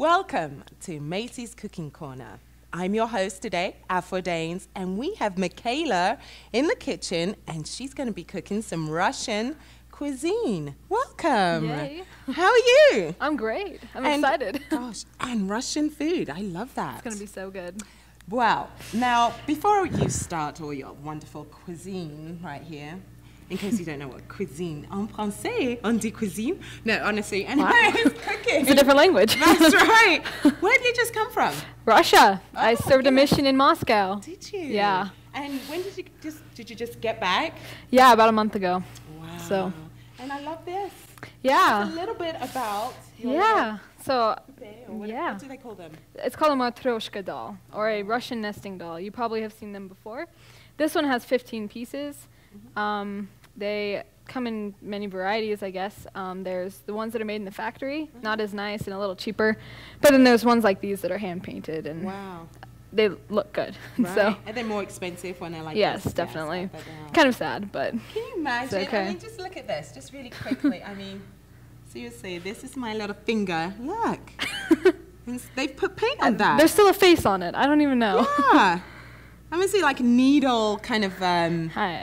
Welcome to Macey's Cooking Corner. I'm your host today, Afua Daines, and we have Michaela in the kitchen, and she's going to be cooking some Russian cuisine. Welcome. Yay. How are you? I'm great. I'm excited. Gosh, and Russian food. I love that. It's going to be so good. Well, now, before you start all your wonderful cuisine right here, in case you don't know what cuisine, en français, on dit cuisine. No, honestly, anyways, cooking. It's a different language. That's right. Where did you just come from? Russia. Oh, I served a mission in Moscow. Did you? Yeah. And when did you just get back? Yeah, about a month ago. Wow. So. And I love this. Yeah. Just a little bit about your Yeah. So. What do they call them? It's called a matryoshka doll, or a Russian nesting doll. You probably have seen them before. This one has 15 pieces. They come in many varieties, I guess. There's the ones that are made in the factory, not as nice and a little cheaper. But then there's ones like these that are hand-painted, and they look good. Right. So, and they're more expensive when they're like yes, this. definitely. Yes, kind of sad, but can you imagine? okay. I mean, just look at this, just really quickly. I mean, seriously, this is my little finger. Look. They've put paint on that. There's still a face on it. I don't even know. Yeah. I'm going to see like needle kind of I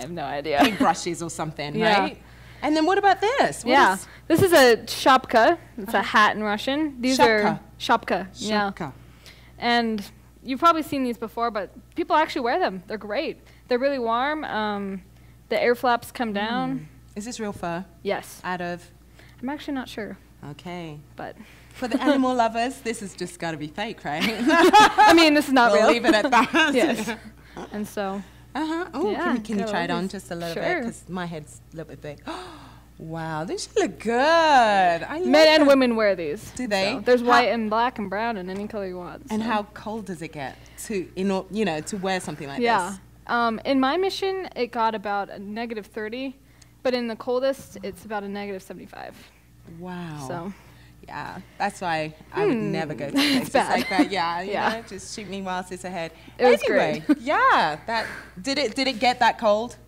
have no idea. paint brushes or something, Yeah. right? And then what about this? What This is a shapka. It's a hat in Russian. These are shapka. Yeah. Shapka. And you've probably seen these before, but people actually wear them. They're great. They're really warm. The air flaps come down. Is this real fur? Yes. Out of? I'm actually not sure. Okay. But for the animal lovers, this has just got to be fake, right? I mean, this is not we'll real. leave it at that. Yes. And so. Oh, Yeah, can you try it on just a little bit? Sure. Because my head's a little bit big. Wow, these look good. I Men and women wear these. Do they? So there's white and black and brown and any color you want. And so. how cold does it get to wear something like Yeah. this? In my mission, it got about a -30, but in the coldest, it's about a -75. Wow. So. Yeah, that's why I would never go to places like that. Yeah, you know, just shoot me whilst it's ahead. It was anyway, great. Yeah, did it get that cold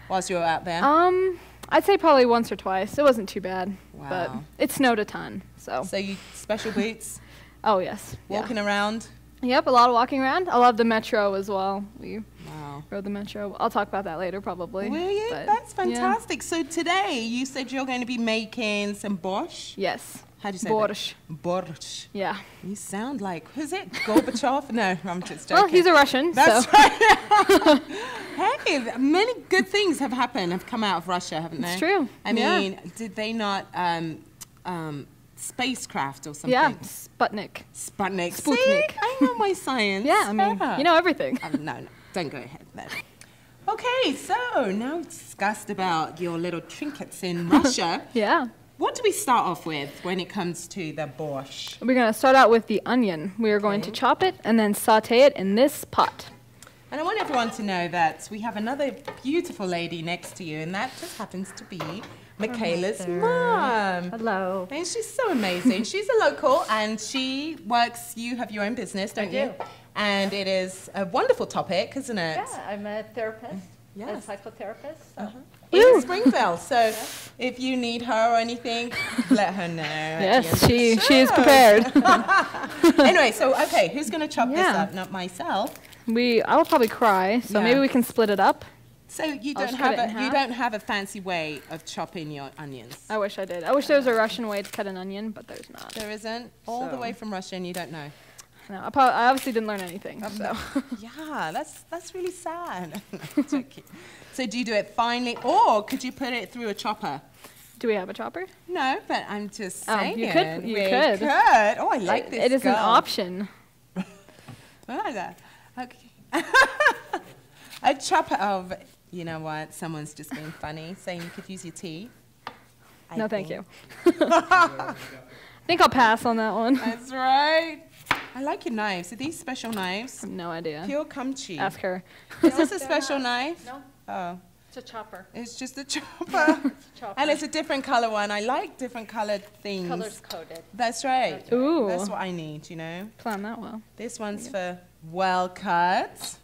whilst you were out there? I'd say probably once or twice. It wasn't too bad. Wow. But it snowed a ton. So you special boots? Oh yes. Walking around? Yep, a lot of walking around. I love the metro as well. We rode the metro. I'll talk about that later probably. Will you? That's fantastic. Yeah. So today you said you're going to be making some borscht? Yes. How do you say borscht? That? Borscht. Yeah. You sound like, who's it? Gorbachev? No, I'm just joking. Well, he's a Russian. That's so. right. Hey, many good things have come out of Russia, haven't they? It's true. I mean, did they not spacecraft or something? Yeah, Sputnik. Sputnik. Sputnik. See, I know my science. Yeah, I mean, you know everything. No, don't go ahead then. Okay, so now we've discussed about your little trinkets in Russia. Yeah. What do we start off with when it comes to the borscht? We're going to start out with the onion. We are going to chop it and then saute it in this pot. And I want everyone to know that we have another beautiful lady next to you, and that just happens to be Michaela's mom. Hello. And she's so amazing. She's a local, and you have your own business, don't you? And it is a wonderful topic, isn't it? Yeah, I'm a therapist, a psychotherapist. So. In Springfield. So if you need her or anything, let her know. Yes, she is prepared. Anyway, so okay, who's going to chop this up? Not myself. I will probably cry, so maybe we can split it up. So you don't have a fancy way of chopping your onions? I wish I did. I wish there was a Russian way to cut an onion, but there's not. There isn't? All the way from Russia and you don't know? No, I obviously didn't learn anything. So. Yeah, that's really sad. So do you do it finely, or could you put it through a chopper? Do we have a chopper? No, but I'm just saying. You could. Oh, I like this. It is an option. Okay. A chopper of, you know what? Someone's just being funny, saying you could use your teeth. No, thank you. I think I'll pass on that one. That's right. I like your knives. Are these special knives? I have no idea. Pure kimchi. Ask her. Is this a special knife? No. Oh. It's a chopper. It's just a chopper. And it's a different color one. I like different colored things. Colors coded. That's right. Ooh. That's what I need, you know. Plan that well. This one's for well cut.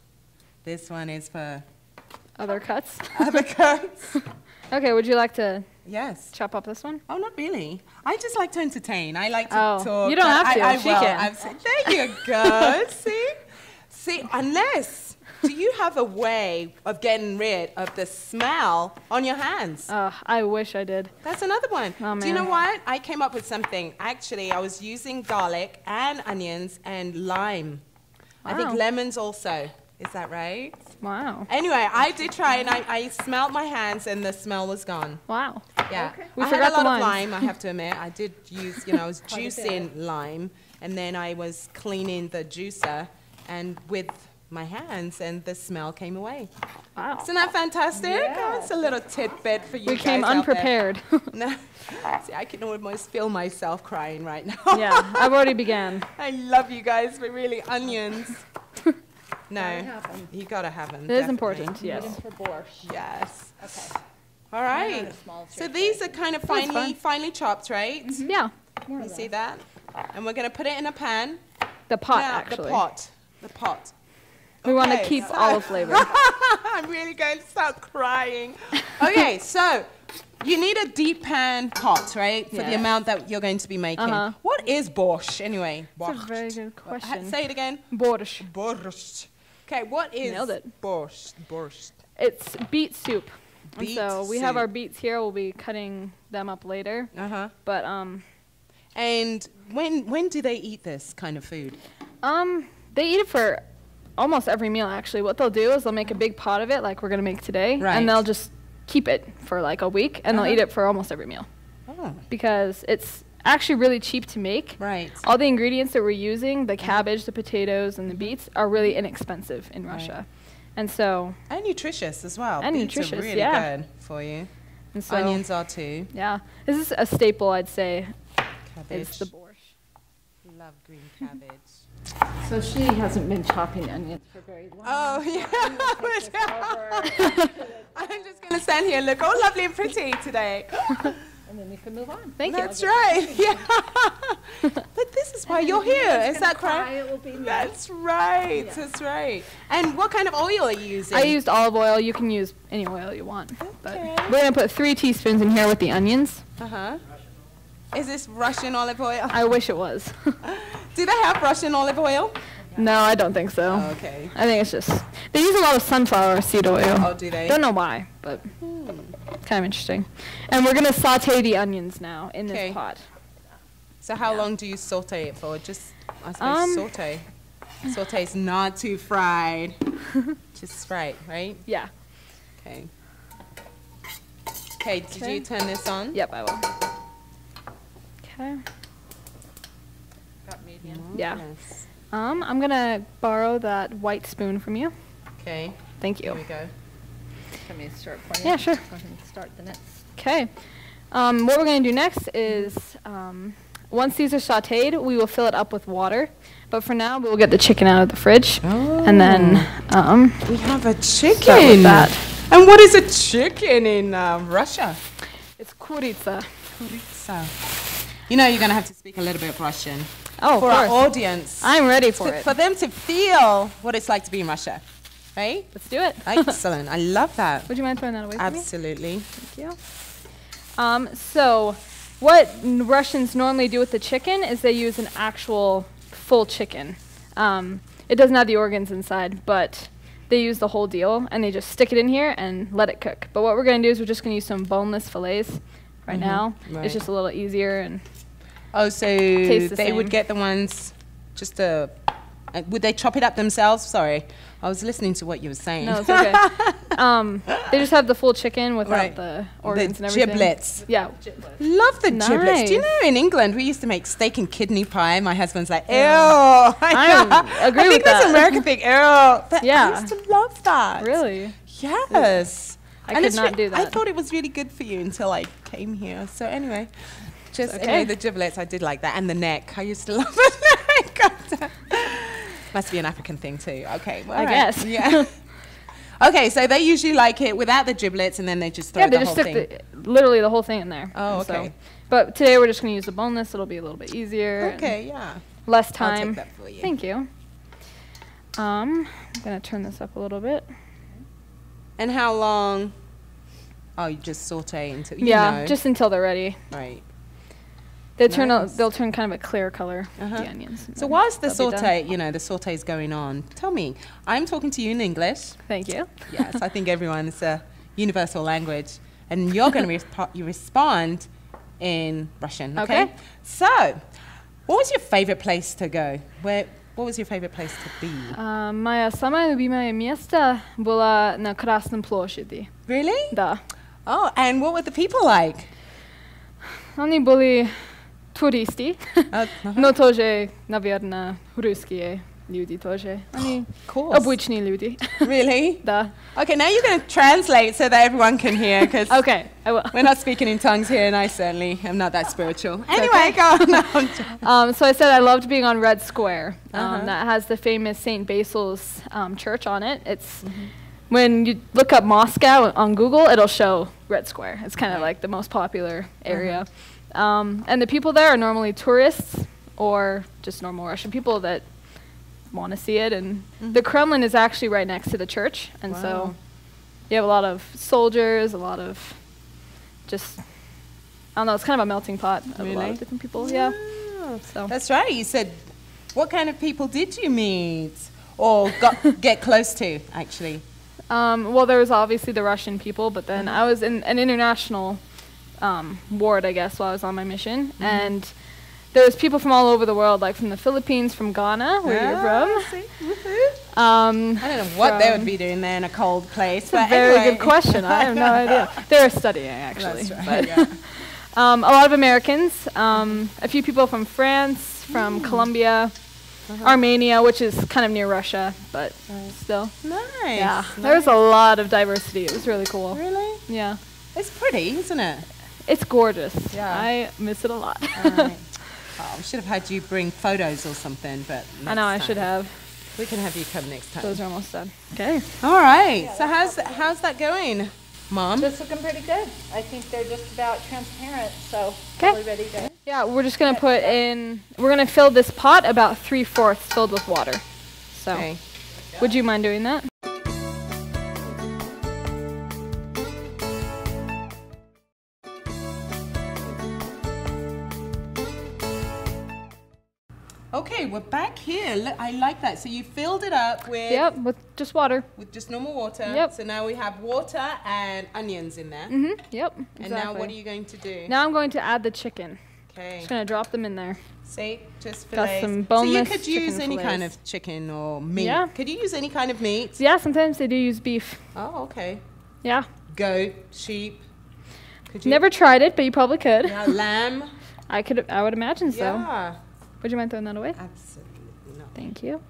This one is for other cuts. other cuts. Okay, would you like to Yes. chop up this one? Oh, not really. I just like to entertain. I like to talk. You don't have to. I She will. can. There you go. See, unless, do you have a way of getting rid of the smell on your hands? I wish I did. That's another one. Oh, Do you know man. what? I came up with something. Actually, I was using garlic and onions and lime. I think Wow. lemons also. Is that right? Wow. Anyway, I did try, and I smelled my hands, and the smell was gone. Wow. Yeah. We I had forgot a the lot of limes. lime, I have to admit. I did use, I was juicing lime, and then I was cleaning the juicer, and with my hands, and the smell came away. Wow. Isn't that fantastic? Oh, it's a little tidbit for you We guys came out there. unprepared. No. See, I can almost feel myself crying right now. Yeah, I've already began. I love you guys, but really, onions. No, have 'em. you gotta have them. It is important, Need yes. 'em for borscht. Yes. Okay. All right. a small So chip these are kind of That's fine. finely chopped, right? Yeah. More You or see less. that? And we're gonna put it in a pan. The pot, Now, actually. The pot. We want to Okay, keep so- olive flavor. I'm really going to start crying. Okay, so you need a deep pan pot, right? For the Yes. amount that you're going to be making. Uh-huh. What is borscht anyway? That's a very good Ha- question. Say it again. Borscht. Borscht. Okay, what is Nailed it. borscht? Borscht. It's beet soup. And Beet so we have soup. our beets here. We'll be cutting them up later. Uh-huh. But And when do they eat this kind of food? they eat it for almost every meal actually. What they'll do is they'll make a big pot of it like we're gonna make today, Right. and they'll just keep it for like a week, and they'll eat it for almost every meal Oh, because it's actually really cheap to make. right. All the ingredients that we're using, the cabbage, the potatoes, and the beets, are really inexpensive in Russia. And so, And nutritious as well. And Beets nutritious, are really yeah. good for you. and so Onions are too. yeah, this is a staple, I'd say. Cabbage. Is the borscht. Love green cabbage. So she hasn't been chopping onions for very long. Oh, yeah. Over, I'm just going to stand here and look all lovely and pretty today. and then you can move on. Thank you. That's right. Yeah. But this is why you're here. Is that correct? It will be me. That's right. Yeah. That's right. And what kind of oil are you using? I used olive oil. You can use any oil you want. But Okay. we're gonna put 3 teaspoons in here with the onions. Uh-huh. Is this Russian olive oil? I wish it was. Do they have Russian olive oil? No, I don't think so. Oh, okay. I think it's just they use a lot of sunflower seed oil. Oh, do they? Don't know why, but kind of interesting. And we're gonna saute the onions now in Okay. this pot. So how long do you saute it for? Just, I suppose, saute. Saute is not too fried. Just fried, right? Yeah. Okay. Okay, did you turn this on? Yep, I will. Okay. Got medium. Yeah. Yes. I'm gonna borrow that white spoon from you. Okay, Thank here you. we go. Can we start pointing? Yeah, sure. Go ahead and start the next. Okay. What we're going to do next is, once these are sauteed, we will fill it up with water. But for now, we will get the chicken out of the fridge. And then We have a chicken. start with that. And what is a chicken in Russia? It's kuritsa. Kuritsa. You know, you're going to have to speak a little bit of Russian. Oh, for of our course. audience. I'm ready for it. For them to feel what it's like to be in Russia. Right? Let's do it. Excellent. I love that. Would you mind throwing that away for me? Absolutely. Thank you. So what Russians normally do with the chicken is they use an actual full chicken. It doesn't have the organs inside, but they use the whole deal, and they just stick it in here and let it cook. But what we're going to do is we're just going to use some boneless fillets right now. Right. It's just a little easier. And Oh, so Tastes the they would same. get the ones just would they chop it up themselves? Sorry. I was listening to what you were saying. no, it's okay. They just have the full chicken without Right. the organs The and everything. giblets. Yeah. Love the giblets. Do you Nice. know in England we used to make steak and kidney pie? My husband's like, ew. I agree I think with that's that. an American thing. Ew. But Yeah. I used to love that. Really? Yes. I And could it's not do I that. thought it was really good for you until I came here. So anyway, just Okay. anyway, the giblets I did like that, and the neck. I used to love the neck. Must be an African thing too. Okay, well, I all right. guess. Yeah. Okay, so they usually like it without the giblets, and then they just throw Yeah, they the just whole stick thing. literally the whole thing in there. Oh, And so- okay. but today we're just going to use the boneless. It'll be a little bit easier. and Okay, yeah. Less I'll time. take that for you. Thank you. I'm going to turn this up a little bit. And how long Oh, you just saute until just until they're ready. Right. They'll turn kind of a clear color, the onions. So whilst the saute is going on, tell me, I'm talking to you in English. Thank you. Yes, I think everyone is a universal language, and you're going to respond in Russian. Okay. So, what was your favorite place to go? What was your favorite place to be? Моя самая любимая место была на Красной площади. Really? Да. Oh, and what were the people like? Они были туристы, но тоже, наверное, русские люди тоже. Они обычные люди. Really? Да. Okay, now you're going to translate so that everyone can hear, because okay, I will. We're not speaking in tongues here, and I certainly am not that spiritual. Anyway, go on. So I said I loved being on Red Square. That has the famous St. Basil's church on it. It's when you look up Moscow on Google, it'll show Red Square. It's kind of like the most popular area. And the people there are normally tourists or just normal Russian people that want to see it. And the Kremlin is actually right next to the church. And so you have a lot of soldiers, a lot of just, I don't know, it's kind of a melting pot of a lot of different people. Yeah. So. That's right. You said, what kind of people did you meet or get close to, actually? Well, there was obviously the Russian people, but then I was in an international ward, I guess, while I was on my mission. And there was people from all over the world, like from the Philippines, from Ghana, where you're from. I don't know what they would be doing there in a cold place. That's a very good question. I have no idea. They were studying, actually. That's right. But a lot of Americans, a few people from France, from Colombia, Armenia, which is kind of near Russia, but still. Nice. Yeah, there was a lot of diversity. It was really cool. Really? Yeah. It's pretty, isn't it? It's gorgeous. Yeah. I miss it a lot. Right. Oh, we should have had you bring photos or something, but I know I should have. We can have you come next time. Those are almost done. Okay. All right. So how's that going, Mom? Just looking pretty good. I think they're just about transparent, so probably ready to. Yeah, we're just gonna we're gonna fill this pot about 3/4 filled with water. So, would you mind doing that? Okay, we're back here. Look, I like that. So you filled it up with... Yep, with just water. With just normal water. Yep. So now we have water and onions in there. Yep, exactly. And now what are you going to do? Now I'm going to add the chicken. Okay. Just going to drop them in there. See, just fillets. Got some boneless So you could use any fillets. kind of chicken or meat. Yeah. Could you use any kind of meat? Yeah, sometimes they do use beef. Oh, okay. Yeah. Goat, sheep. Could you? Never tried it, but you probably could. Yeah, lamb. I would imagine so. Yeah. Would you mind throwing that away? Absolutely not. Thank you.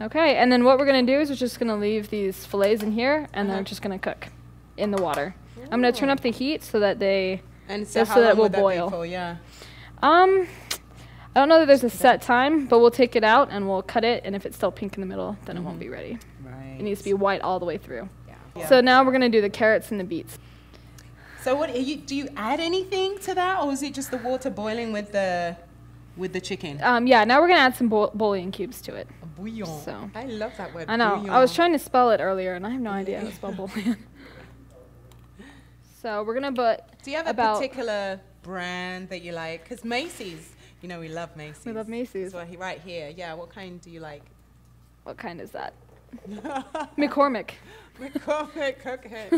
Okay, and then what we're going to do is we're just going to leave these fillets in here, and they're just going to cook in the water. I'm going to turn up the heat so that they... And so just how so that it long will would that boil. be for? Yeah. I don't know that there's a set time, but we'll take it out and we'll cut it, and if it's still pink in the middle, then it won't be ready. Right. It needs to be white all the way through. Yeah. So now we're going to do the carrots and the beets. So what do you add anything to that, or is it just the water boiling with the chicken? Yeah, now we're going to add some bouillon cubes to it. A bouillon. So. I love that word. I know. Bouillon. I was trying to spell it earlier, and I have no idea how to spell bouillon. So we're going to put Do you have a particular brand that you like? Because Macey's, you know, we love Macey's. We love Macey's. So right here, yeah. What kind do you like? What kind is that? McCormick. McCormick, okay.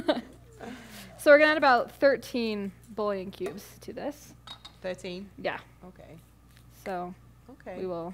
So we're going to add about 13 bouillon cubes to this. 13? Yeah. Okay. So Okay. we will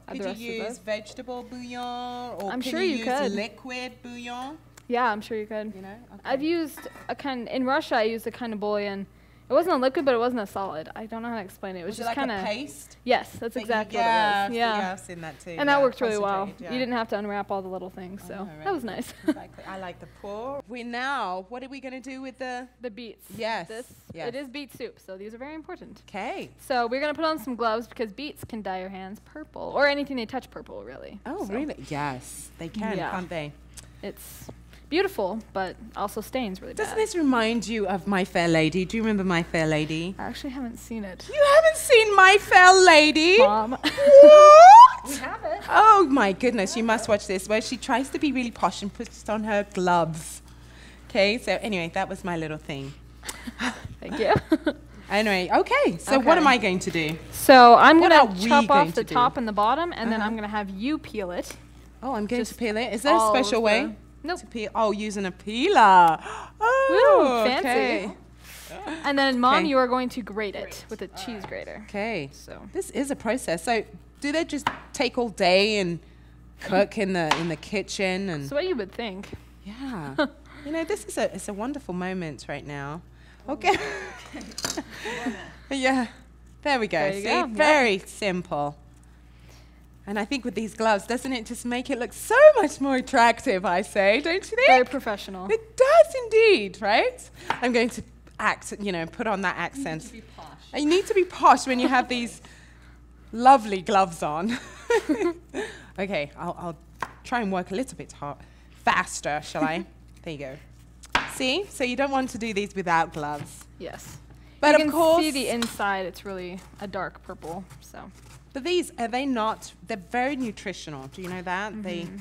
add the Could rest you of use this. vegetable bouillon, or I'm can sure you you use could. liquid bouillon? Yeah, I'm sure you could. You know? Okay. I've used in Russia, I used a kind of bouillon. It wasn't a liquid, but it wasn't a solid. I don't know how to explain it. It was just like kind a of paste? Yes, that's exactly what it was. Yeah, I've seen that too. And that worked really well. concentrated, You didn't have to unwrap all the little things, so right. that was nice. Exactly. I like the pour. What are we going to do with the... The beets. Yes. It is beet soup, so these are very important. Okay. So we're going to put on some gloves because beets can dye your hands purple, or anything they touch purple, really. Oh, So really? Yes, they can, Yeah. can't they? It's beautiful, but also stains really Doesn't bad. this remind you of My Fair Lady? Do you remember My Fair Lady? I actually haven't seen it. You haven't seen My Fair Lady? Mom. What? We have it. Oh my goodness, you must watch this, where she tries to be really posh and puts on her gloves. Okay, so anyway, that was my little thing. Thank you. Anyway, okay, so what am I going to do? So I'm What going are to we chop going off to the do? top and the bottom, and then I'm going to have you peel it. Oh, I'm going to Just peel it. Is there a all special of way the- Nope. to peel? Oh, using a peeler. Oh, Woo, fancy. okay. And then, Mom, Okay. you are going to grate it with a cheese grater. Okay. So This is a process. So do they just take all day and cook in the kitchen? And that's what you would think. yeah. You know, this is it's a wonderful moment right now. Okay. Yeah. There we go. There you See? go. Very simple. And I think with these gloves, doesn't it just make it look so much more attractive, I say, don't you think? Very professional. It does indeed, right? I'm going to put on that accent. To be posh. You need to be posh when you have these lovely gloves on. Okay, I'll try and work a little bit faster, shall I? There you go. See? So you don't want to do these without gloves. Yes. But you of can course, see the inside. It's really a dark purple. So but these, are they not, they're very nutritional. Do you know that? Mm-hmm.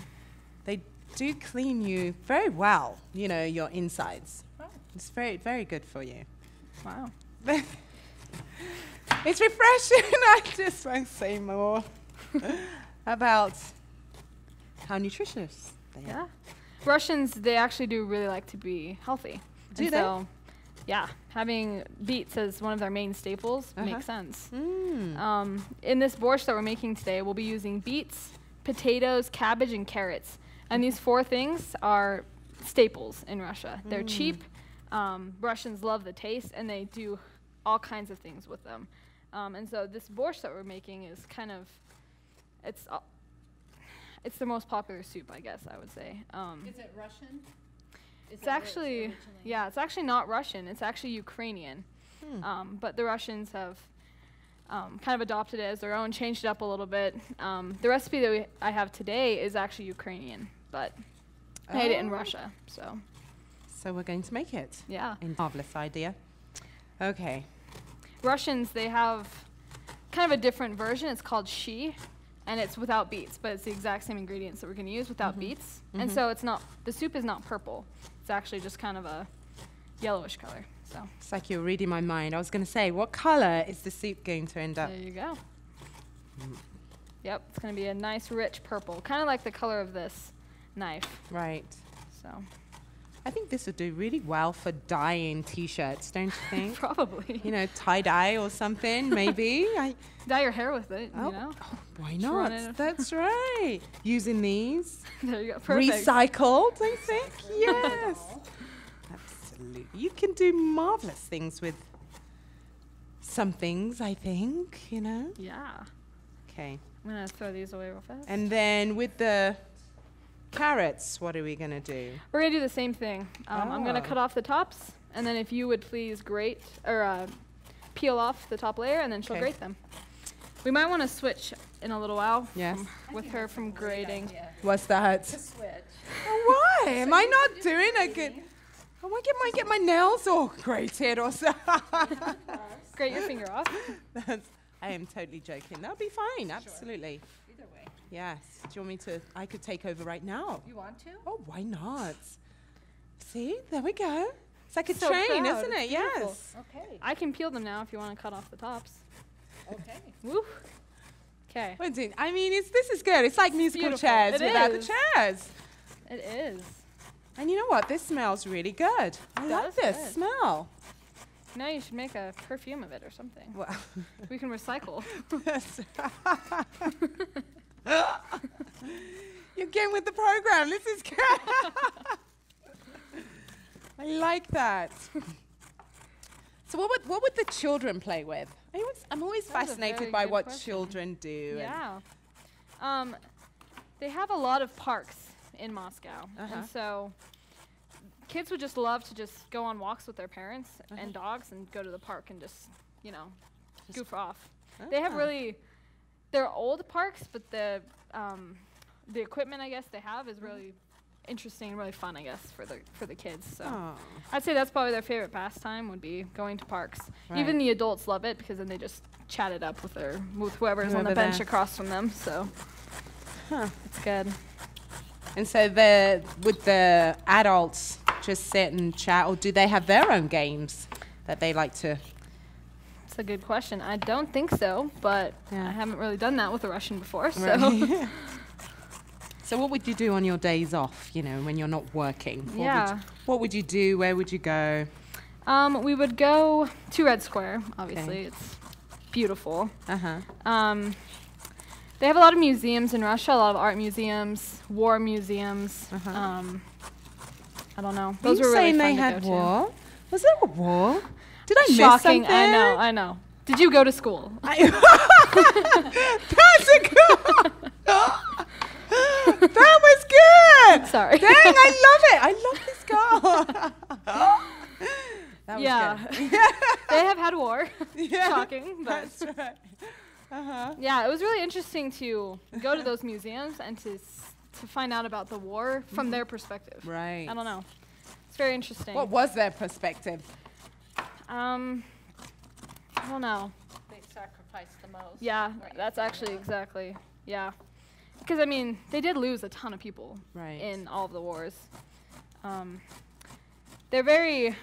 They do clean you very well, you know, your insides. Oh. It's very, very good for you. wow. It's refreshing. I just won't say more about how nutritious they are. Yeah. Russians, they actually do really like to be healthy. Do And they? So, yeah, having beets as one of their main staples Uh-huh. makes sense. Mm. In this borscht that we're making today, we'll be using beets, potatoes, cabbage, and carrots. And these 4 things are staples in Russia. They're cheap. Russians love the taste, and they do all kinds of things with them. And so this borscht that we're making is kind of, it's the most popular soup, I guess I would say. Is it Russian? Is It's that where actually, originally- yeah, it's actually not Russian. It's actually Ukrainian. But the Russians have kind of adopted it as their own, changed it up a little bit. The recipe that I have today is actually Ukrainian, but I made it in Oh. Russia. So, So we're going to make it. yeah. A marvelous idea. Okay. Russians, they have kind of a different version. It's called shi, and it's without beets, but it's the exact same ingredients that we're going to use without beets. And so it's not, the soup is not purple. It's actually just kind of a yellowish color. So It's like you're reading my mind. I was going to say, what color is the soup going to end up? there you go. Yep, it's going to be a nice rich purple, kind of like the color of this knife. Right. So I think this would do really well for dyeing T-shirts, don't you think? probably. You know, tie-dye or something, maybe. Dye your hair with it, Oh, you know? why Just run not? it. That's right. Using these. There you go. Perfect. Recycled, I think. Yes. Absolutely. You can do marvelous things with some things, I think, you know. Yeah. Okay. I'm going to throw these away real fast. And then with the carrots, what are we going to do? We're going to do the same thing. I'm going to Oh. cut off the tops, and then if you would please grate, or peel off the top layer, and then she'll Okay. grate them. We might want to switch in a little while Yes. with her from grating. Yeah. What's that? To switch. Oh, why? Am I not doing a good... I might get my nails all grated or something. Grate your finger off. I am totally joking. That'll be fine. Absolutely. Either way. Yes. Do you want me to? I could take over right now. You want to? Oh, why not? See, there we go. It's like a So train, proud. isn't It's it? beautiful. Yes. Okay. I can peel them now if you want to cut off the tops. Okay. Woo. Okay. I mean, this is good. It's like musical beautiful. chairs It without is. the chairs. It is. And you know what? This smells really good. I love does this good. smell. Now you should make a perfume of it or something. Well, We can recycle. You're getting with the program. This is good. I like that. So what would the children play with? I'm always That's a fascinated very by good what question. children do. Yeah. They have a lot of parks in Moscow. Uh-huh. And so kids would just love to just go on walks with their parents and dogs and go to the park and just, you know, goof off. They have they're old parks, but the equipment, I guess, they have is really interesting and really fun, I guess, for the kids. So Oh, I'd say that's probably their favorite pastime would be going to parks. Right. Even the adults love it because then they just chat it up with whoever's on the Whoever bench there. across from them. So it's good. and so with the adults just sit and chat, or do they have their own games that they like to? That's a good question. I don't think so, but Yeah. I haven't really done that with a Russian before, so. Right. So what would you do on your days off, you know, when you're not working? What would you do? Where would you go? We would go to Red Square, obviously. Okay. It's beautiful. Uh-huh. They have a lot of museums in Russia, a lot of art museums, war museums. Uh-huh. I don't know. Those Those were really saying fun they to had go war? Was there a war? Did I miss Shocking. something? I know. Did you go to school? That's a good. That was good. Sorry. Dang, I love it. I love this girl. That was good. They have had war. Yeah, Shocking, but that's right. Uh-huh. yeah, it was really interesting to go to those museums and to find out about the war from their perspective. Right. I don't know. It's very interesting. What was their perspective? I don't know. They sacrificed the most. Yeah, that's actually exactly. Yeah. Because, I mean, they did lose a ton of people Right. in all of the wars. They're very,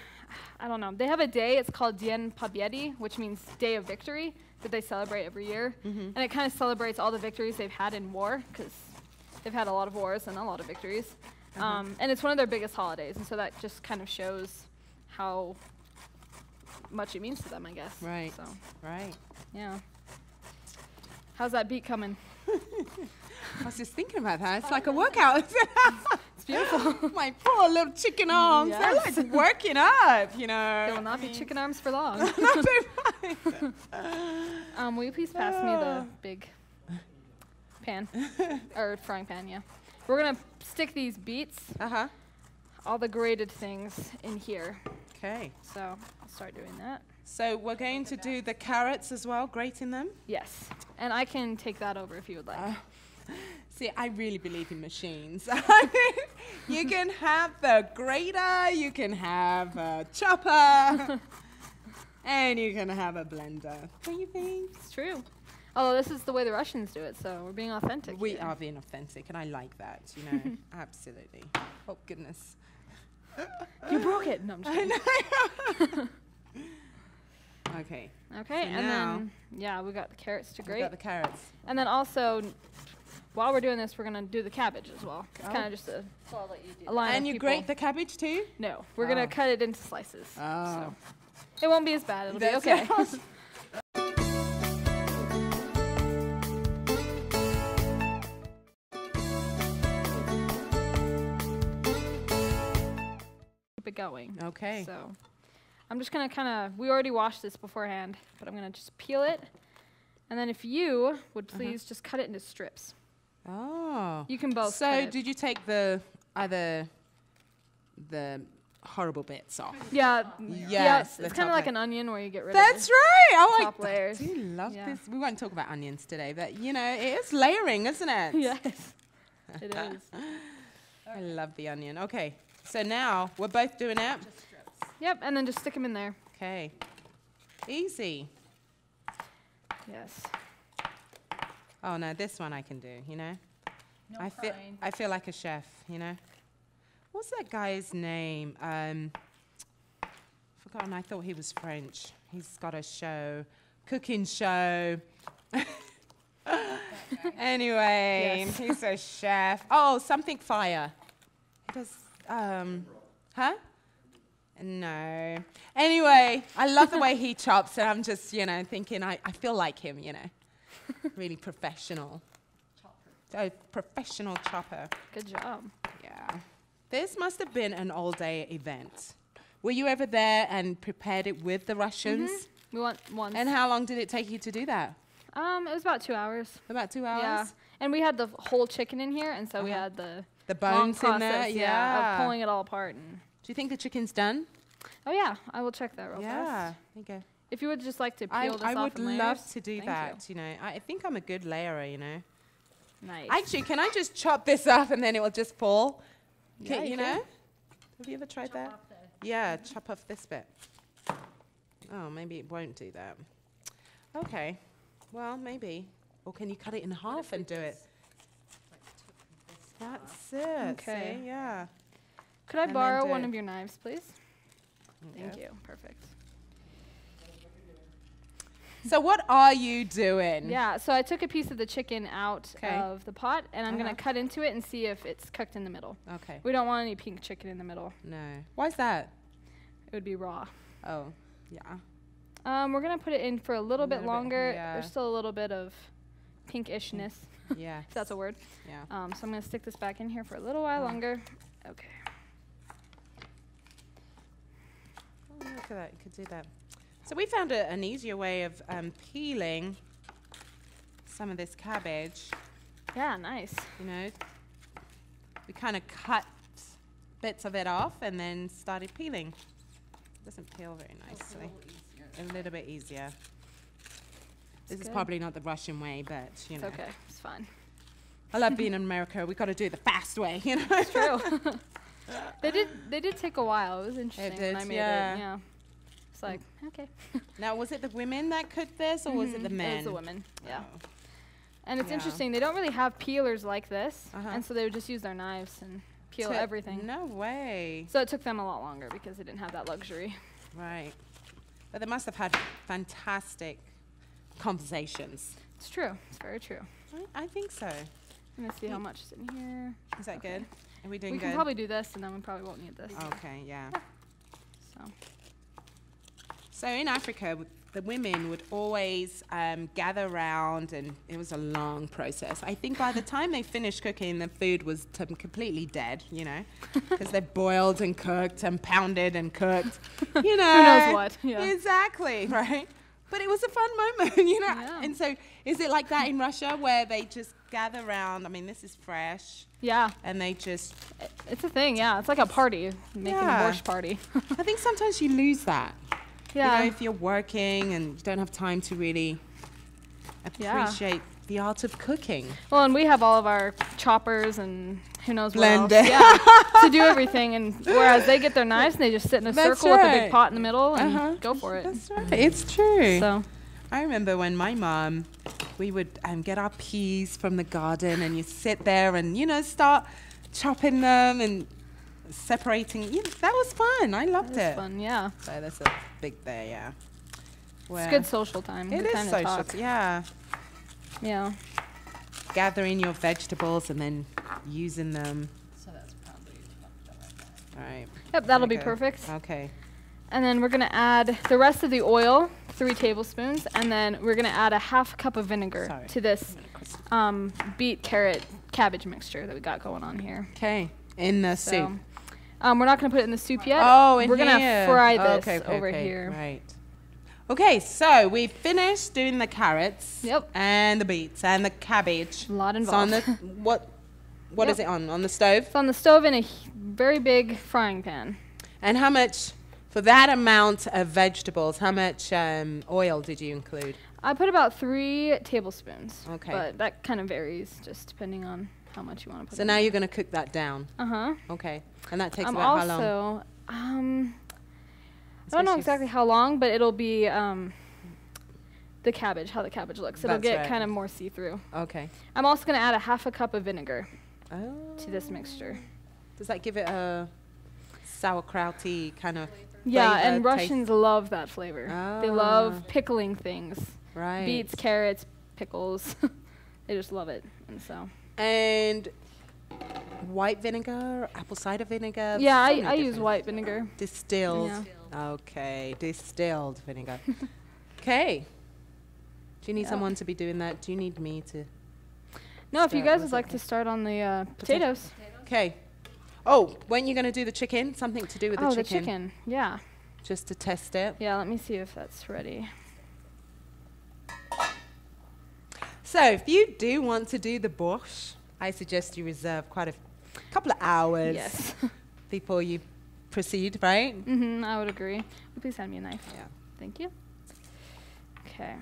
I don't know. They have a day, it's called Dien Pobiedy, which means Day of Victory, that they celebrate every year. Mm-hmm. And it kind of celebrates all the victories they've had in war, because they've had a lot of wars and a lot of victories. And it's one of their biggest holidays, and so that just kind of shows how much it means to them, I guess. Right. So, Right. yeah. How's that beat coming? I was just thinking about that. It's like a workout. It's beautiful. My poor little chicken arms. They're Yes. like working up, you know. There will not be chicken arms for long. No, they won't. Will you please pass me the big pan? Or frying pan, yeah. We're going to stick these beets, Uh-huh. all the grated things, in here. Okay. So I'll start doing that. So we're going to do the carrots as well, grating them. Yes. And I can take that over if you would like. See, I really believe in machines. You can have the grater, you can have a chopper, and you can have a blender. What do you think? It's true. Although this is the way the Russians do it, so we're being authentic. We here. are being authentic, and I like that, you know. Absolutely. Oh, goodness. You broke it. No, I'm just kidding. Okay. Okay, So and now then, yeah, we got the carrots to we've grate. got the carrots. And then also, while we're doing this, we're going to do the cabbage as well. It's Oh. kind of just a So I'll let you do line And of you people. grate the cabbage too? No, we're going Oh. to cut it into slices. Oh. So it won't be as bad. It'll be That's okay. Keep it going. Okay. So I'm just going to kind of, we already washed this beforehand, but I'm going to just peel it. And then if you would please just cut it into strips. Oh. You can both So cut it. did you take either the horrible bits off? Yeah. Yes, the It's kind top of like layer. an onion where you get rid That's of right. I top layers. do love Yeah. this. We won't talk about onions today, but you know, it is layering, isn't it? the Yes, it is. I love the onion. Okay. So now we're both doing it. Yep, and then just stick them in there. Okay. Easy. Yes. Oh no, this one I can do, you know? No I crying. feel like a chef, you know? What's that guy's name? Forgotten, I thought he was French. He's got a show, cooking show. Anyway, Yes. he's a chef. Oh, something fire. He does, huh? No. Anyway, I love the way he chops, and I'm just, you know, thinking I feel like him, you know. Really professional. A professional chopper. Good job. Yeah. This must have been an all-day event. Were you ever there and prepared it with the Russians? We want one. And how long did it take you to do that? It was about 2 hours. About 2 hours? Yeah. And we had the whole chicken in here, and so we Uh-huh. had the The long bones in there? process, Yeah. of pulling it all apart. And Do you think the chicken's done? oh yeah, I will check that real Yeah. fast. There you go. If you would just like to peel I this off would in layers. love to do Thank that, you know. I think I'm a good layerer, you know. Nice. Actually, can I just chop this up and then it will just fall? Yeah, you you know? can. Have you ever tried that? Off the- Yeah, chop off this bit. Oh, maybe it won't do that. Okay. Well, maybe. Or can you cut it in half and do it? That's it. Okay. See? Yeah. Could I And then borrow do one it. of your knives, please? Thank Okay. you. Perfect. So what are you doing? Yeah, so I took a piece of the chicken out 'Kay. of the pot, and I'm going to cut into it and see if it's cooked in the middle. Okay. We don't want any pink chicken in the middle. No. Why's that? It would be raw. Oh, yeah. We're going to put it in for a little bit Little bit, longer. yeah. There's still a little bit of pinkishness, Yeah. if that's a word. Yeah. So I'm going to stick this back in here for a little while longer. Okay. Oh, look at that. You could do that. So we found an easier way of peeling some of this cabbage. Yeah, nice. You know, we kind of cut bits of it off and then started peeling. It doesn't peel very nicely. A little bit easier. This is good. probably not the Russian way, but you It's know. okay. It's fine. I love being in America. We got to do it the fast way, you know. It's true. They did take a while. It was interesting did, when I made yeah. it. Yeah. It's like, okay. Now, was it the women that cooked this, or was it the men? It was the women. Yeah. Oh. And it's Yeah. interesting. They don't really have peelers like this, Uh-huh. and so they would just use their knives and peel To- everything. No way. So it took them a lot longer because they didn't have that luxury. Right. But they must have had fantastic conversations. It's true. It's very true. I think so. I'm gonna see how much is in here. Is that Okay. good? Are we doing We good? can probably do this, and then we probably won't need this. Okay, yeah. So So in Africa, the women would always gather around, and it was a long process. I think by the time they finished cooking, the food was completely dead, you know, because they boiled and cooked and pounded and cooked, you know. who knows what? Yeah. Exactly, right? But it was a fun moment, you know. Yeah. And so is it like that in Russia where they just gather around? I mean, this is fresh, Yeah, and they just, it's a thing. Yeah, it's like a party, making Yeah. a borscht party. I think sometimes you lose that. Yeah. You know, if you're working and you don't have time to really Yeah. appreciate the art of cooking. Well, and we have all of our choppers and who knows what else. Blender. Yeah, to do everything. And whereas they get their knives and they just sit in a That's circle with a right. big pot in the middle and Uh-huh. go for it. That's right. It's true. So I remember when my mum, we would get our peas from the garden, and you sit there and, you know, start chopping them and separating. You know, that was fun. I loved it's it. fun. Yeah, So that's a big there, yeah. it's good social time. It good is time to social. talk. Yeah. Yeah. Gathering your vegetables and then using them. So that's probably All right. Yep, that'll be Okay. perfect. Okay. And then we're gonna add the rest of the oil, 3 tablespoons, and then we're gonna add a half cup of vinegar Sorry. to this beet, carrot, cabbage mixture that we got going on here. Okay. In the So, soup. we're not gonna put it in the soup yet. Oh, in we're gonna here. fry Oh, this okay, okay, over okay. here. Right. Okay, so we finished doing the carrots. Yep. And the beets and the cabbage. A lot It's on involved. the what is Yep. it on? On the stove? It's on the stove in a very big frying pan. And how much for that amount of vegetables? How much oil did you include? I put about 3 tablespoons. Okay. But that kind of varies just depending on how much you want to put So in. now you're going to cook that down. Uh-huh. Okay. And that takes I'm about how long? also, I don't know Especially exactly how long, but it'll be the cabbage, how the cabbage looks. It'll That's get right. kind of more see-through. Okay. I'm also going to add a half a cup of vinegar Oh. to this mixture. Does that give it a sauerkrauty kind of Yeah, flavor, and taste? Russians love that flavor. They Ah. love pickling things. Right. Beets, carrots, pickles. They just love it. And so, And white vinegar, apple cider vinegar. yeah, so many I use different- white vinegar. Distilled. Yeah. Okay, distilled vinegar. Okay. Do you need Yeah. someone to be doing that? Do you need me to? No, if you Start guys with would like it. to start on the potatoes. Okay. Oh, when you going to do the chicken? Something to do with Oh, the the chicken. chicken. Yeah. Just to test it. Yeah, let me see if that's ready. So, if you do want to do the borscht, I suggest you reserve quite a couple of hours Yes. before you proceed, right? Mm-hmm, I would agree. Please hand me a knife. Yeah. Thank you. Okay.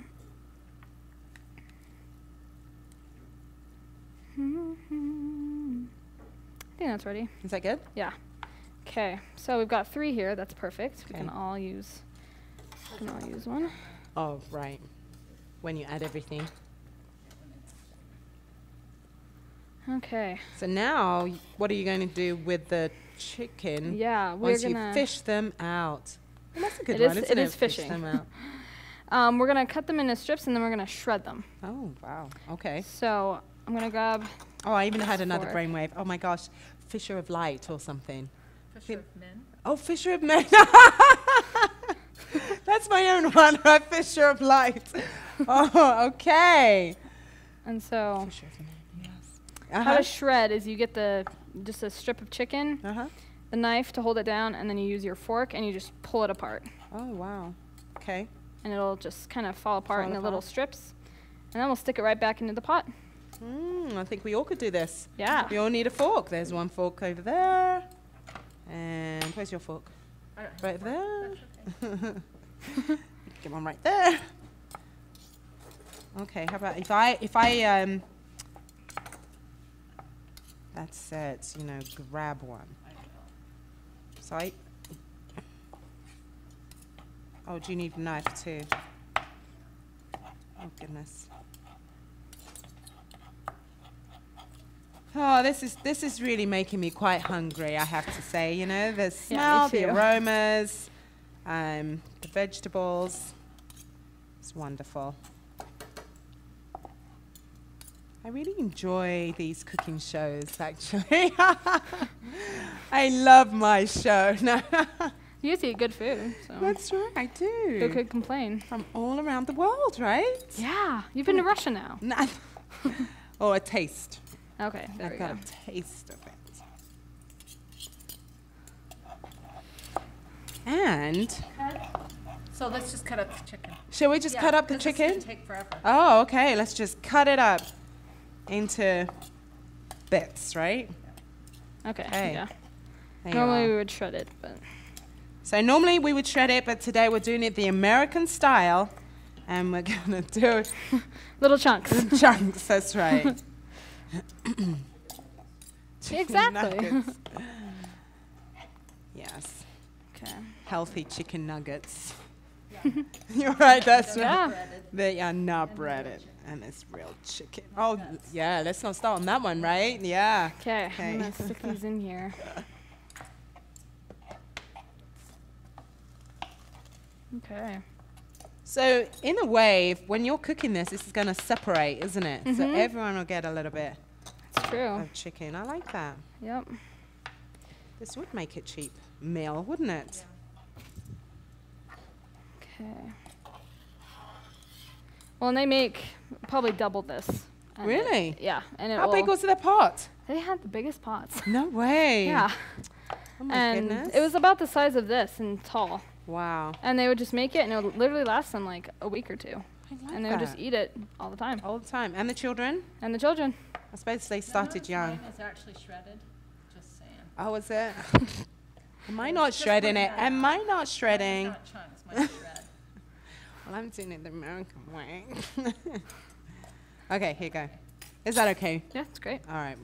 I think that's ready. Is that good? Yeah. Okay. So we've got 3 here. That's perfect. We Okay. can all use one. Oh, right. When you add everything. Okay. So now, what are you going to do with the chicken. Yeah, once you fish them out. Well, that's a good one, isn't it? It is fishing. Fish them out. We're going to cut them into strips, and then we're going to shred them. Oh, wow. Okay. So I'm going to grab... Oh, I even had another brainwave. Oh, my gosh. Fisher of Light or something. Fisher of Men. Oh, Fisher of Men. That's my own one, right? Fisher of Light. Oh, okay. And so Fisher of Men, yes. how to shred is you get just a strip of chicken, the knife to hold it down, and then you use your fork, and you just pull it apart. Oh, wow. Okay. And it'll just kind of fall apart into little strips. And then we'll stick it right back into the pot. I think we all could do this. Yeah. We all need a fork. There's one fork over there. And where's your fork? Right there. Okay. Get one right there. Okay, how about if I that's it, you know, grab one. So oh, do you need a knife too? Oh goodness. Oh, this is really making me quite hungry, I have to say. You know, the smell, the aromas, the vegetables. It's wonderful. I really enjoy these cooking shows, actually. I love my show. No. You guys eat good food. So. That's right, I do. Who could complain? From all around the world, right? Yeah. You've been to Russia now. Oh, a taste. Okay, there we go. I've got a taste of it. And So let's just cut up the chicken. shall we just cut up the chicken? It's gonna take forever. Oh, okay. Let's just cut it up into bits, right? Okay. Hey. Yeah. There you Normally are. we would shred it, but So normally we would shred it, but today we're doing it the American style, and we're gonna do it little chunks. in chunks. That's right. Chicken Exactly. nuggets. Yes. Okay. Healthy chicken nuggets. You're right, that's Yeah. right. They are not breaded. And it's real chicken. Oh, yeah, let's not start on that one, right? Yeah. Okay. I'm going to stick these in here. Okay. So, in a way, when you're cooking this is going to separate, isn't it? So everyone will get a little bit It's true. of chicken. I like that. Yep. This would make it cheap meal, wouldn't it? Okay. Well, and they make probably double this. And Really? Yeah. And it How big will- was the pot? They had the biggest pots. No way. Yeah. Oh my And goodness. it was about the size of this and tall. Wow. And they would just make it, and it would literally last them like a week or two. I like And they would just that. eat it all the time. All the time. And the children? And the children. I suppose they started young. Mine was actually shredded. Just saying. Oh, was it? Am I not shredding it? Am I not shredding? Not chunks. Mine's shred. Well, I'm doing it the American way. Okay, here you go. Is that okay? Yeah, it's great. All right.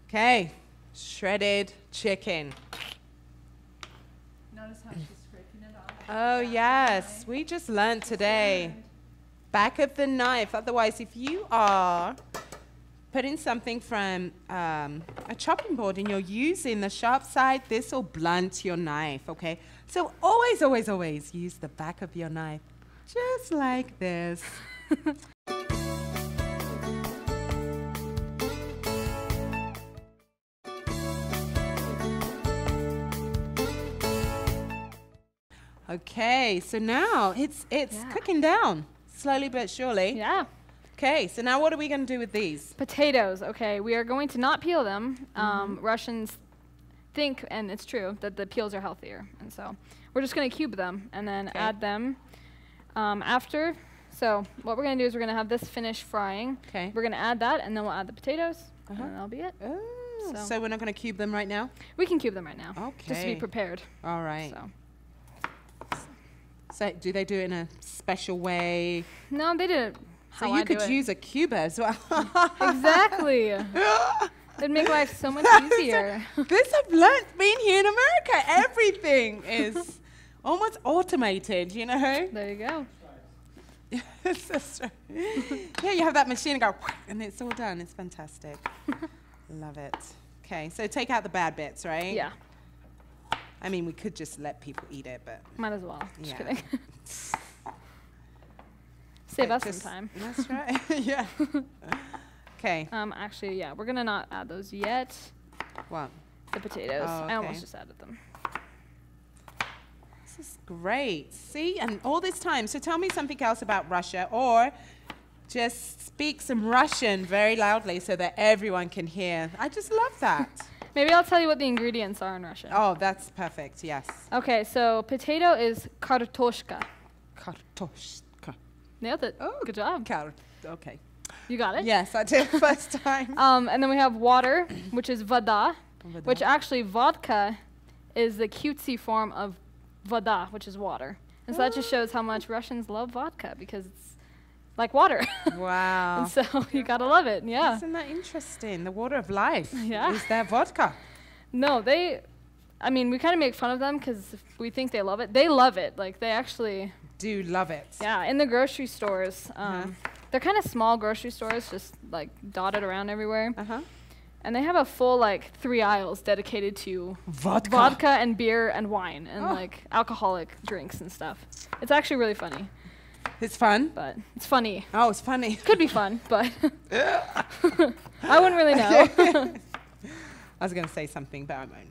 Okay, shredded chicken. Notice how she's scraping it off. Oh, yes. We just learned today. Back of the knife. Otherwise, if you are putting something from a chopping board and you're using the sharp side, this will blunt your knife, okay? So always, always, always use the back of your knife, just like this. Okay, so now it's cooking down, slowly but surely. Yeah. Okay, so now what are we going to do with these? Potatoes. Okay, we are going to not peel them. Russians think, and it's true, that the peels are healthier. And so we're just going to cube them and then add them after. So what we're going to do is we're going to have this finished frying. Okay. We're going to add that, and then we'll add the potatoes, and then that'll be it. Oh, So- so we're not going to cube them right now? We can cube them right now, just to be Okay. prepared. All right. So. So do they do it in a special way? No, they did it So how you I do could it. use a cuber as well. Exactly. It'd make life so much easier. This I've learned being here in America. Everything is almost automated, you know? There you go. That's right. Yeah, you have that machine and go, and it's all done. It's fantastic. Love it. Okay, so take out the bad bits, right? Yeah, I mean, we could just let people eat it, but might as well. Just yeah. kidding. Save us some Just- time. That's right. Yeah. Okay. Actually, yeah, we're gonna not add those yet. What? The potatoes. Oh, I almost okay. just added them. This is great. See, and all this time. So tell me something else about Russia, or just speak some Russian very loudly so that everyone can hear. I just love that. Maybe I'll tell you what the ingredients are in Russian. Oh, that's perfect. Yes. Okay, so potato is kartoshka. Kartoshka. Nailed it. Oh, Good job. Okay. You got it? Yes, I did first time. And then we have water, which is voda, which actually vodka is the cutesy form of voda, which is water. And so that just shows how much Russians love vodka because it's like water. Wow. And so you gotta love it, yeah. Isn't that interesting? The water of life. Yeah. Is that vodka? No, I mean, we kind of make fun of them because we think they love it. They love it. Like, they actually, Do love it. yeah, in the grocery stores. They're kind of small grocery stores, just like dotted around everywhere. Uh-huh. And they have a full, like, 3 aisles dedicated to Vodka. and beer and wine and, like, alcoholic drinks and stuff. It's actually really funny, It's fun. but it's funny. Oh, it's funny. Could be fun, but I wouldn't really know. I was going to say something, but I won't,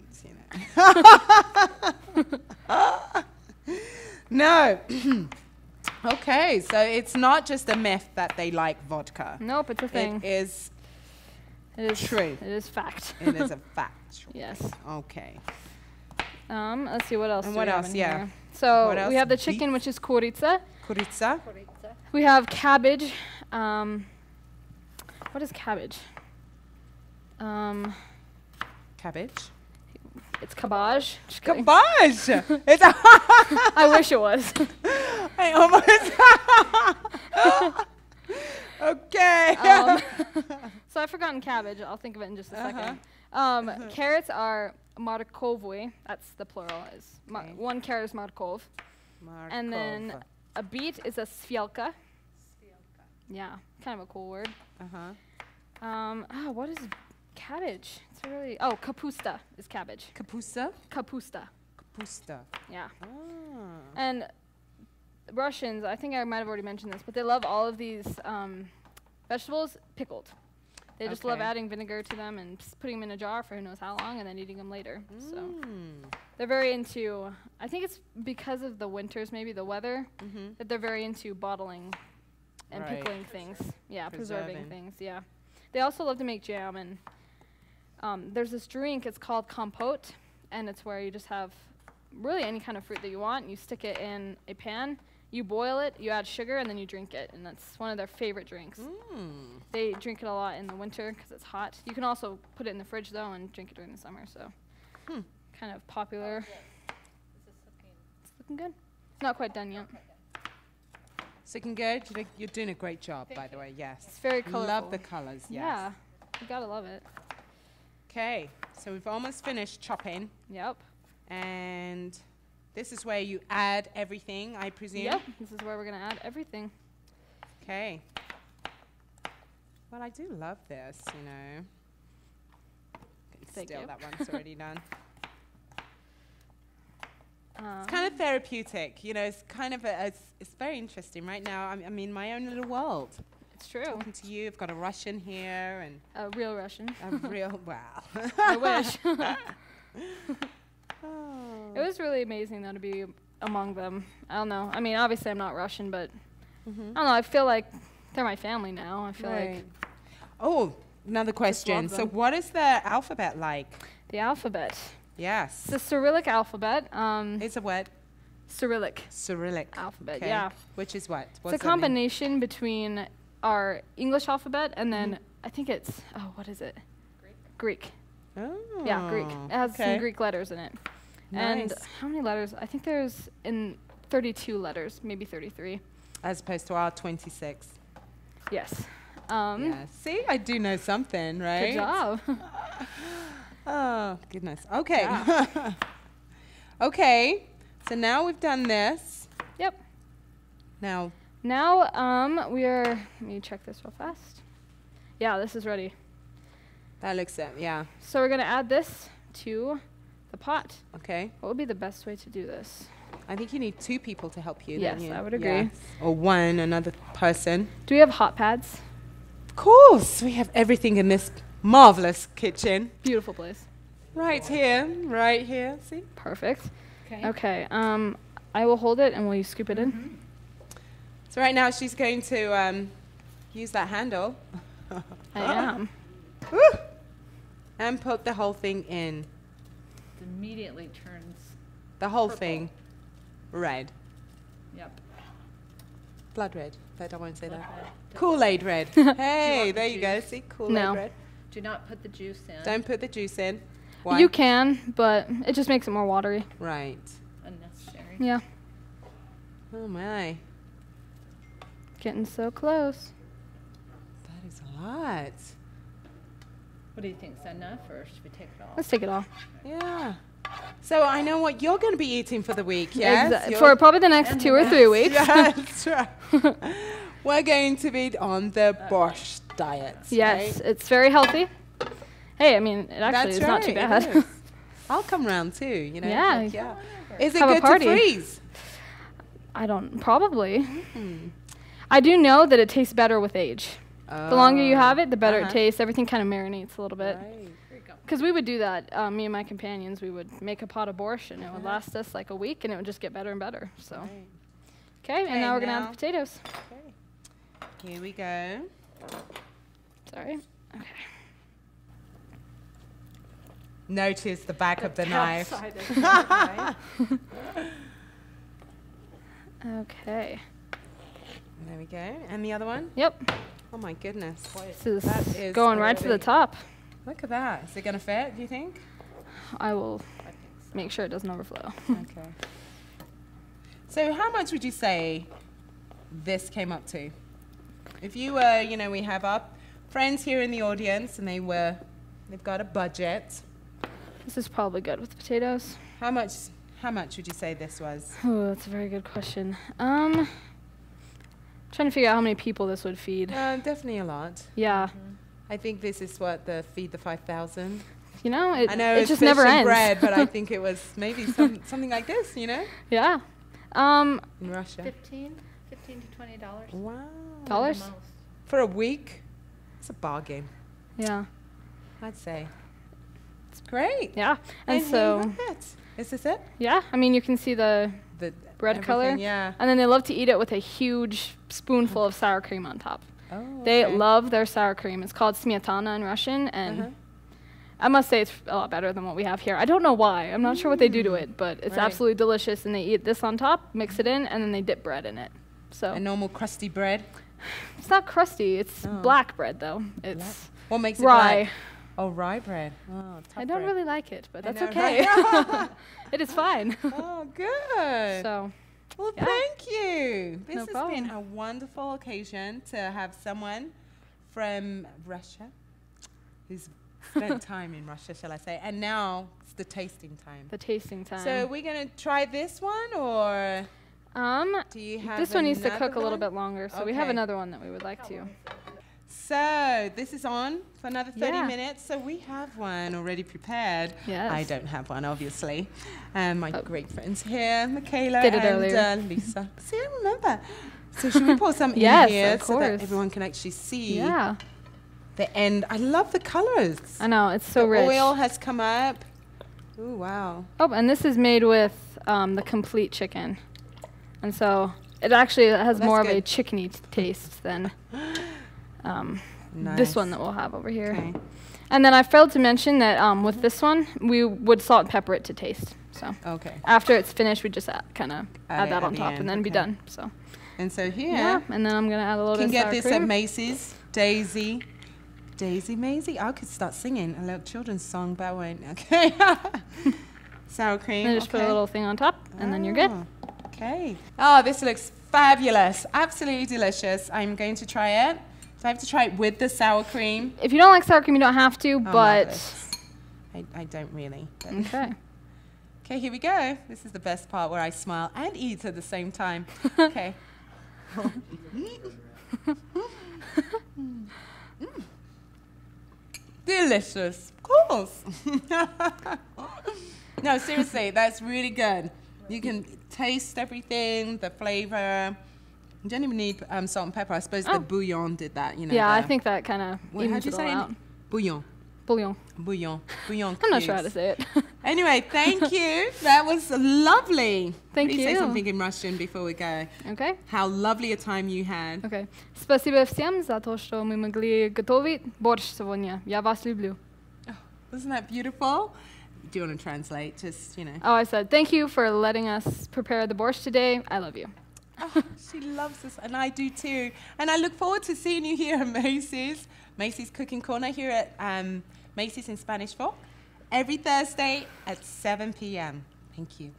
No. Okay, so it's not just a myth that they like vodka. Nope, it's a thing. It is It is true. It is fact. It is a fact. Yes. Okay. Let's see what else. And do what we have else? in Yeah. here? So What else? we have the chicken, Beets? which is kuritsa. Kuritsa. We have cabbage. What is cabbage? Cabbage. It's cabbage. Just kidding. Cabbage. It's a I wish it was. I almost. Okay. So I've forgotten cabbage. I'll think of it in just a Uh-huh. second. Carrots are markovy. That's the plural. Is Okay. 1 carrot is markov. And then Markov. a beet is a svielka. Yeah, kind of a cool word. Uh-huh. What is cabbage? It's really kapusta is cabbage. Kapusta. Kapusta. Kapusta. Yeah. Ah. And Russians, I think I might have already mentioned this, but they love all of these vegetables pickled. They just love Okay. adding vinegar to them and putting them in a jar for who knows how long and then eating them later. So Mm. they're very into, I think it's because of the winters, maybe the weather, Mhm. that they're very into bottling and Right. pickling things. Yeah, preserving Preserving. things, yeah. They also love to make jam, and there's this drink, it's called compote, and it's where you just have really any kind of fruit that you want, you stick it in a pan, you boil it, you add sugar, and then you drink it, and that's one of their favorite drinks. Mm. They drink it a lot in the winter because it's hot. You can also put it in the fridge, though, and drink it during the summer, so Hmm. kind of popular. It's looking good. It's not quite done yet. Looking good. You're doing a great job, by the way. Yes. It's very colorful. Love the colors. Yes. Yeah, you gotta love it. Okay. So we've almost finished chopping, Yep. and this is where you add everything, I presume. Yep. This is where we're gonna add everything. Okay. Well, I do love this, you know. Thank Still, you. that one's already done. Um, It's kind of therapeutic, you know. It's kind of it's very interesting right now. I'm in my own little world. It's true. Talking to you, I've got a Russian here and A real Russian. a real wow. I wish. Oh. It was really amazing, though, to be among them. I don't know. I mean, obviously, I'm not Russian, but Mhm. I don't know. I feel like they're my family now. I feel Right. like Oh, another question. So, them. what is the alphabet like? the alphabet. Yes. It's the Cyrillic alphabet. It's a what? Cyrillic Cyrillic. alphabet. Okay. Yeah. Which is what? It's What's a that mean? combination between our English alphabet and then I think it's what is it? Greek. Oh. Yeah, Greek. It has okay. some Greek letters in it. And Nice. how many letters? I think there's 32 letters, maybe 33. As opposed to our 26. Yes. Yeah. See, I do know something, right? Good job. Oh, goodness. Okay. Yeah. Okay. So now we've done this. Yep. Now, Now we are. Let me check this real fast. Yeah, this is ready. That looks it, yeah. So we're going to add this to the pot. Okay. What would be the best way to do this? I think you need 2 people to help you. Yes, don't you? I would agree. Yeah. Or another person. Do we have hot pads? Of course, we have everything in this marvelous kitchen. Beautiful place. Right here, see? Perfect. Okay. Okay, I will hold it and will you scoop it in? So right now she's going to use that handle. I am. Woo! And put the whole thing in. It immediately turns. The whole Purple. thing red. Yep. Blood red, but I won't say that. Okay. Kool-Aid red. Do Hey, you want there the you go. juice? See, Kool-Aid No. red. Do not put the juice in. Don't put the juice in. Why? You can, but it just makes it more watery. Right. Unnecessary. Yeah. Oh my. Getting so close. That is a lot. What do you think? Is that enough, or should we take it all? Let's take it all. Yeah. So I know what you're going to be eating for the week, yes? You're- For probably the next 2 or 3 weeks. Yeah, that's right. We're going to be on the borscht diet. Yes, right? it's very healthy. Hey, I mean, it actually That's is not too right, it bad. is. I'll come round too, you know. Yeah. like, yeah. Is it Have a good party. to freeze? I don't, probably. I do know that it tastes better with age. The longer you have it, the better it tastes. Everything kind of marinates a little bit. Right. Here you go. Because we would do that, me and my companions, we would make a pot of borscht and it would last us like a week and it would just get better and better. So, Right. okay, and now we're going to add now- the potatoes. Okay. Here we go. Sorry. Okay. Notice the back of the knife. Right? Okay. There we go. And the other one? Yep. Oh my goodness. This is That is going right to the really- top. Look at that. Is it going to fit, do you think? I will make sure it doesn't overflow. Okay. So how much would you say this came up to? If you were, you know, we have our friends here in the audience and they've got a budget. This is probably good with potatoes. How much would you say this was? Oh, that's a very good question. Trying to figure out how many people this would feed. Definitely a lot. Yeah. I think this is what the Feed the 5,000. You know, I know it it's just fish never and ends. bread, but I think it was maybe something like this, you know, Yeah. in Russia. 15 to $20. Wow. Dollars? The most. For a week, it's a bargain, Yeah. I'd say. It's great. Yeah. And here so, you have it. Is this it? yeah, I mean, you can see the The bread color. everything, Yeah. And then they love to eat it with a huge spoonful of sour cream on top. Oh, They okay. love their sour cream. It's called smetana in Russian, and Uh-huh. I must say it's a lot better than what we have here. I don't know why. I'm not sure what they do to it, but it's Right. absolutely delicious. And they eat this on top, mix it in, and then they dip bread in it. So A normal crusty bread. it's not crusty. It's Oh. black bread, though. It's What makes it rye. black? Oh, rye bread. Oh, tough I don't bread. really like it, but I that's know, okay. right? It is fine. Oh, good. So, Well, yeah. thank you. This No has been problem. a wonderful occasion to have someone from Russia who's spent time in Russia, shall I say, and now it's the tasting time. the tasting time. So we're going to try this one, or do you have this one needs to another cook a little one? bit longer, so we have Okay. another one that we would like to. So this is on for another 30 Yeah. minutes. So we have one already prepared. Yes. I don't have one, obviously. My great friends here, Michaela Did it and earlier. Lisa. See, I remember. So should we pour some Yes, in here of so that course. everyone can actually see Yeah. the end? I love the colors. I know, it's so the rich. oil has come up. Ooh, wow. Oh, and this is made with the complete chicken. And so it actually has that's more of a good. chickeny taste than Nice. this one that we'll have over here. Okay. And then I failed to mention that with this one, we would salt and pepper it to taste. So Okay. after it's finished, we just kind of Add add it that at on the top end, and then be okay. done. So And so here, yeah, and then I'm going to add a little you can bit of get sour this cream. at Macy's. Daisy. Daisy, Maisie. I could start singing a little children's song, but I won't. Okay. Sour cream. And then just put a okay. little thing on top, and then you're good. Oh, okay. Oh, this looks fabulous. Absolutely delicious. I'm going to try it. So I have to try it with the sour cream. If you don't like sour cream, you don't have to, Oh, but marvelous. I don't really. but- okay. Okay, here we go. This is the best part where I smile and eat at the same time. Okay. delicious. Of course. No, seriously, that's really good. You can taste everything, the flavor. You don't even need salt and pepper. I suppose the bouillon did that, you know. Yeah, I think that kind of How'd evens you it all say out. it? Bouillon. Bouillon. Bouillon. Bouillon. I'm not sure how cubes. to say it. Anyway, thank you. That was lovely. Thank Please say you. something in Russian before we go. Okay. How lovely a time you had. Okay. Спасибо всем за то, что мы могли готовить борщ сегодня. Я вас люблю. Wasn't that beautiful? Do you want to translate? Just, you know. Oh, I said, thank you for letting us prepare the borscht today. I love you. Oh, she loves us, and I do too. And I look forward to seeing you here at Macy's. Macy's Cooking Corner here at Macy's in Spanish Fork every Thursday at 7 p.m. Thank you.